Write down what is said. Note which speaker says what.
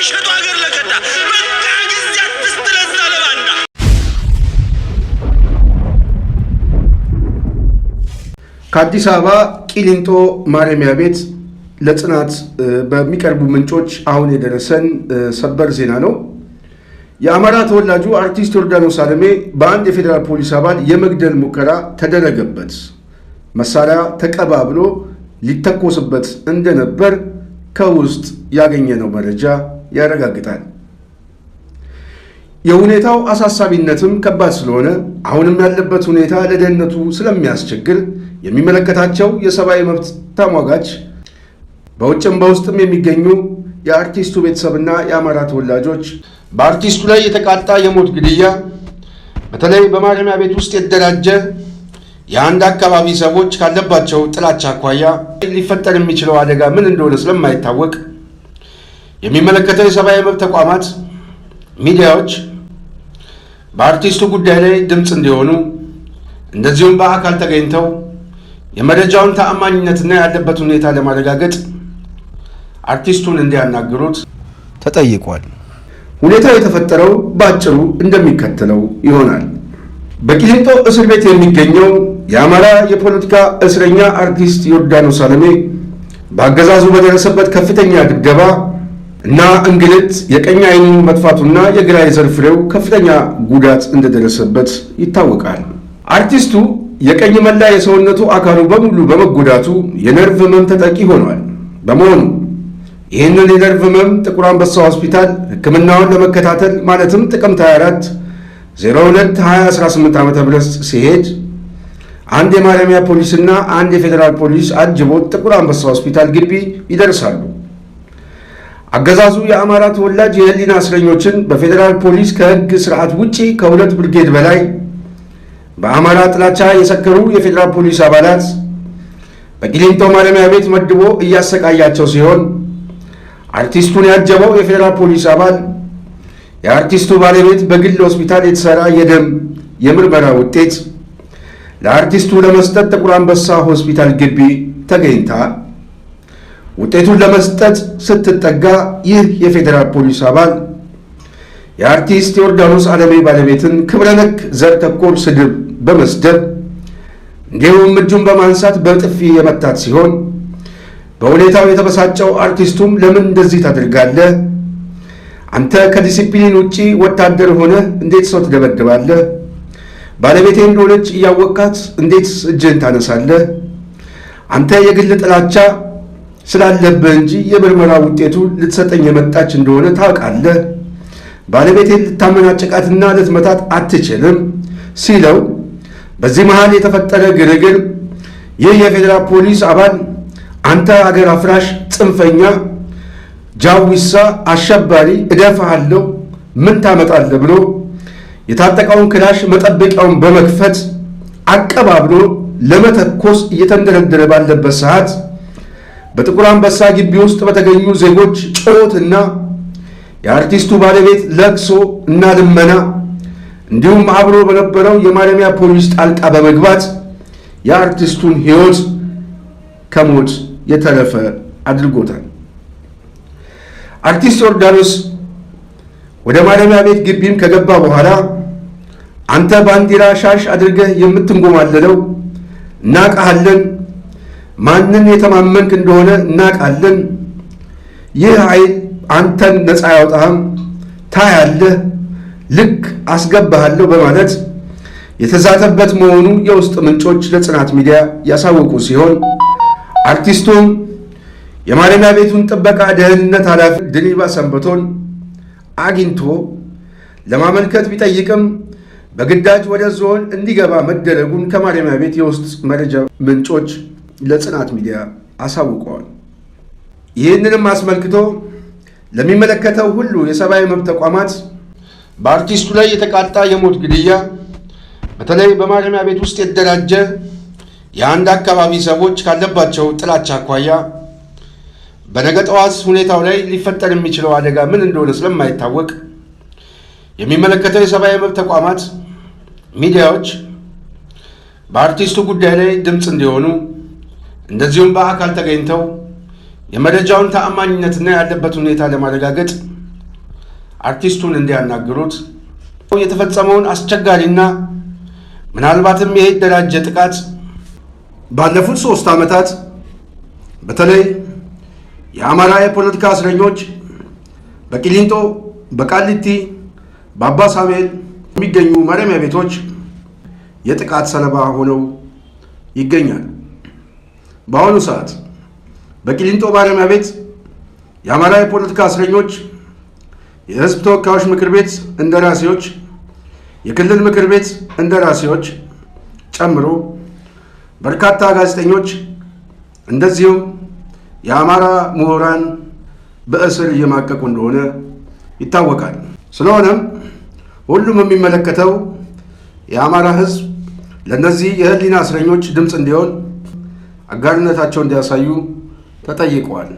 Speaker 1: ሸጡ ሀገር ለከዳ በቃ ጊዜ አትስተለዛ ለባንዳ
Speaker 2: ከአዲስ አበባ ቂሊንጦ ማረሚያ ቤት ለጽናት በሚቀርቡ ምንጮች አሁን የደረሰን ሰበር ዜና ነው። የአማራ ተወላጁ አርቲስት ዮርዳኖስ አለሜ በአንድ የፌዴራል ፖሊስ አባል የመግደል ሙከራ ተደረገበት። መሳሪያ ተቀባብሎ ሊተኮስበት እንደነበር ከውስጥ ያገኘነው መረጃ ያረጋግጣል። የሁኔታው አሳሳቢነትም ከባድ ስለሆነ አሁንም ያለበት ሁኔታ ለደህንነቱ ስለሚያስቸግር የሚመለከታቸው የሰብአዊ መብት ተሟጋች በውጭም በውስጥም የሚገኙ የአርቲስቱ ቤተሰብና የአማራ ተወላጆች በአርቲስቱ ላይ የተቃጣ የሞት ግድያ በተለይ በማረሚያ ቤት ውስጥ የተደራጀ የአንድ አካባቢ ሰዎች ካለባቸው ጥላቻ አኳያ ሊፈጠር የሚችለው አደጋ ምን እንደሆነ ስለማይታወቅ የሚመለከተው የሰብአዊ መብት ተቋማት፣ ሚዲያዎች በአርቲስቱ ጉዳይ ላይ ድምፅ እንዲሆኑ እንደዚሁም በአካል ተገኝተው የመረጃውን ተአማኝነትና ያለበት ሁኔታ ለማረጋገጥ አርቲስቱን እንዲያናግሩት ተጠይቋል። ሁኔታው የተፈጠረው ባጭሩ እንደሚከተለው ይሆናል። በቂሊንጦ እስር ቤት የሚገኘው የአማራ የፖለቲካ እስረኛ አርቲስት ዮርዳኖስ አለሜ በአገዛዙ በደረሰበት ከፍተኛ ድብደባ እና እንግልት የቀኝ ዓይኑ መጥፋቱና የግራ የዘር ፍሬው ከፍተኛ ጉዳት እንደደረሰበት ይታወቃል። አርቲስቱ የቀኝ መላ የሰውነቱ አካሉ በሙሉ በመጎዳቱ የነርቭ ህመም ተጠቂ ሆኗል። በመሆኑ ይህንን የነርቭ ህመም ጥቁር አንበሳ ሆስፒታል ሕክምናውን ለመከታተል ማለትም ጥቅምት 24 02/2018 ዓ.ም ሲሄድ አንድ የማረሚያ ፖሊስና አንድ የፌዴራል ፖሊስ አጅቦት ጥቁር አንበሳ ሆስፒታል ግቢ ይደርሳሉ። አገዛዙ የአማራ ተወላጅ የህሊና እስረኞችን በፌዴራል ፖሊስ ከህግ ስርዓት ውጪ ከ2 ብርጌድ በላይ በአማራ ጥላቻ የሰከሩ የፌዴራል ፖሊስ አባላት በቂሊንጦ ማረሚያ ቤት መድቦ እያሰቃያቸው ሲሆን አርቲስቱን ያጀበው የፌዴራል ፖሊስ አባል የአርቲስቱ ባለቤት በግል ሆስፒታል የተሰራ የደም የምርመራ ውጤት ለአርቲስቱ ለመስጠት ጥቁር አንበሳ ሆስፒታል ግቢ ተገኝታ ውጤቱን ለመስጠት ስትጠጋ ይህ የፌዴራል ፖሊስ አባል የአርቲስት ዮርዳኖስ አለሜ ባለቤትን ክብረ ነክ ዘር ተኮር ስድብ በመስደብ እንዲሁም እጁን በማንሳት በጥፊ የመታት ሲሆን በሁኔታው የተበሳጨው አርቲስቱም ለምን እንደዚህ ታደርጋለህ? አንተ ከዲሲፕሊን ውጪ ወታደር ሆነ እንዴት ሰው ትደበድባለህ? ባለቤቴ እንደሆነች እያወቃት እንዴት እጅህን ታነሳለህ? አንተ የግል ጥላቻ ስላለብህ እንጂ የምርመራ ውጤቱ ልትሰጠኝ የመጣች እንደሆነ ታውቃለህ። ባለቤቴን ልታመናጨቃትና ልትመታት አትችልም ሲለው በዚህ መሃል የተፈጠረ ግርግር ይህ የፌዴራል ፖሊስ አባል አንተ አገር አፍራሽ ጽንፈኛ ጃዊሳ አሸባሪ እደፋሃለሁ ምን ታመጣለህ ብሎ የታጠቀውን ክላሽ መጠበቂያውን በመክፈት አቀባብሎ ለመተኮስ እየተንደረደረ ባለበት ሰዓት በጥቁር አንበሳ ግቢ ውስጥ በተገኙ ዜጎች ጩኸትና የአርቲስቱ ባለቤት ለቅሶ እና ልመና እንዲሁም አብሮ በነበረው የማረሚያ ፖሊስ ጣልቃ በመግባት የአርቲስቱን ሕይወት ከሞት የተረፈ አድርጎታል። አርቲስት ዮርዳኖስ ወደ ማረሚያ ቤት ግቢም ከገባ በኋላ አንተ ባንዲራ ሻሽ አድርገህ የምትንጎማለለው እናቃለን፣ ማንን የተማመንክ እንደሆነ እናቃለን፣ ይህ ኃይል አንተን ነፃ ያወጣህም ታያለህ፣ ልክ አስገባሃለሁ በማለት የተዛተበት መሆኑ የውስጥ ምንጮች ለጽናት ሚዲያ ያሳወቁ ሲሆን አርቲስቱም የማረሚያ ቤቱን ጥበቃ ደህንነት ኃላፊ ድሪባ ሰንበቶን አግኝቶ ለማመልከት ቢጠይቅም በግዳጅ ወደ ዞን እንዲገባ መደረጉን ከማረሚያ ቤት የውስጥ መረጃ ምንጮች ለጽናት ሚዲያ አሳውቀዋል። ይህንንም አስመልክቶ ለሚመለከተው ሁሉ የሰብአዊ መብት ተቋማት በአርቲስቱ ላይ የተቃጣ የሞት ግድያ በተለይ በማረሚያ ቤት ውስጥ የተደራጀ የአንድ አካባቢ ሰዎች ካለባቸው ጥላቻ አኳያ በነገ ጠዋት ሁኔታው ላይ ሊፈጠር የሚችለው አደጋ ምን እንደሆነ ስለማይታወቅ የሚመለከተው የሰብአዊ መብት ተቋማት፣ ሚዲያዎች በአርቲስቱ ጉዳይ ላይ ድምፅ እንዲሆኑ እንደዚሁም በአካል ተገኝተው የመረጃውን ተአማኝነትና ያለበት ሁኔታ ለማረጋገጥ አርቲስቱን እንዲያናግሩት የተፈጸመውን አስቸጋሪና ምናልባትም የተደራጀ ጥቃት ባለፉት 3 ዓመታት በተለይ የአማራ የፖለቲካ እስረኞች በቂሊንጦ፣ በቃሊቲ፣ በአባ ሳሙኤል የሚገኙ ማረሚያ ቤቶች የጥቃት ሰለባ ሆነው ይገኛሉ። በአሁኑ ሰዓት በቂሊንጦ ማረሚያ ቤት የአማራ የፖለቲካ እስረኞች የሕዝብ ተወካዮች ምክር ቤት እንደራሴዎች፣ የክልል ምክር ቤት እንደራሴዎች ጨምሮ በርካታ ጋዜጠኞች እንደዚሁም የአማራ ምሁራን በእስር እየማቀቁ እንደሆነ ይታወቃል። ስለሆነም ሁሉም የሚመለከተው የአማራ ሕዝብ ለእነዚህ የህሊና እስረኞች ድምፅ እንዲሆን አጋርነታቸውን እንዲያሳዩ ተጠይቀዋል።